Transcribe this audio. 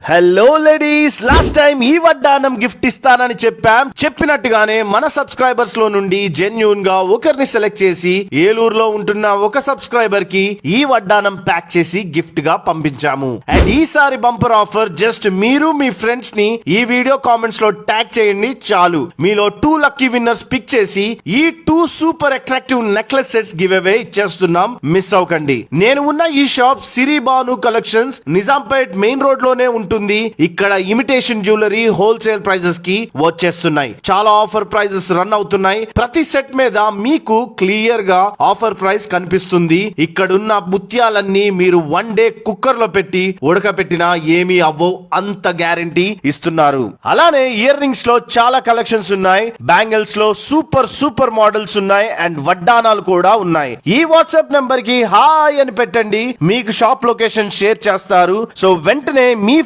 Hello ladies, last time ఈ వడ్డానం gift ఇస్తానని చెప్పినట్టుగానే మన సబ్స్క్రైబర్స్ లో నుండి జెన్యూన్ గా ఒకరిని సెలెక్ట్ చేసి ఏలూరులో ఉంటున్న ఒక సబ్స్క్రైబర్ కి ఈ వడ్డానం ప్యాక్ చేసి గిఫ్ట్ గా పంపించాము. అండ్ ఈసారి బంపర్ ఆఫర్, జస్ట్ మీరు మీ ఫ్రెండ్స్ ని ఈ వీడియో కామెంట్స్ లో ట్యాగ్ చేయండి చాలు. మీలో 2 లక్కీ విన్నర్స్ పిక్ చేసి ఈ 2 super attractive necklace sets give away ఇచ్చేస్తున్నాం. మిస్ అవ్వకండి. నేను ఉన్న ఈ shop Siri Banu collections, Nizampet main road లోనే ఉంటుంది. ఇక్కడ ఇమిటేషన్ జ్యువెలరీ హోల్సేల్ ప్రైజెస్ కి వచ్చేస్తున్నాయి. చాలా ఆఫర్ ప్రైజెస్ రన్ అవుతున్నాయి. ప్రతి సెట్ మీద మీకు క్లియర్ గా ఆఫర్ ప్రైస్ కనిపిస్తుంది. ఇక్కడున్న ముత్యాలన్నీ మీరు 1 డే కుక్కర్ లో పెట్టి ఉడకపెట్టినా ఏమీ అవ్వవు, అంత గ్యారంటీ ఇస్తున్నారు. అలానే ఇయర్ రింగ్స్ లో చాలా కలెక్షన్స్ ఉన్నాయి. బ్యాంగిల్స్ లో సూపర్ మోడల్స్ ఉన్నాయి. అండ్ వడ్డానాలు కూడా ఉన్నాయి. ఈ వాట్సాప్ నెంబర్ కి హాయ్ అని పెట్టండి, మీకు షాప్ లొకేషన్ షేర్ చేస్తారు. సో వెంటనే మీ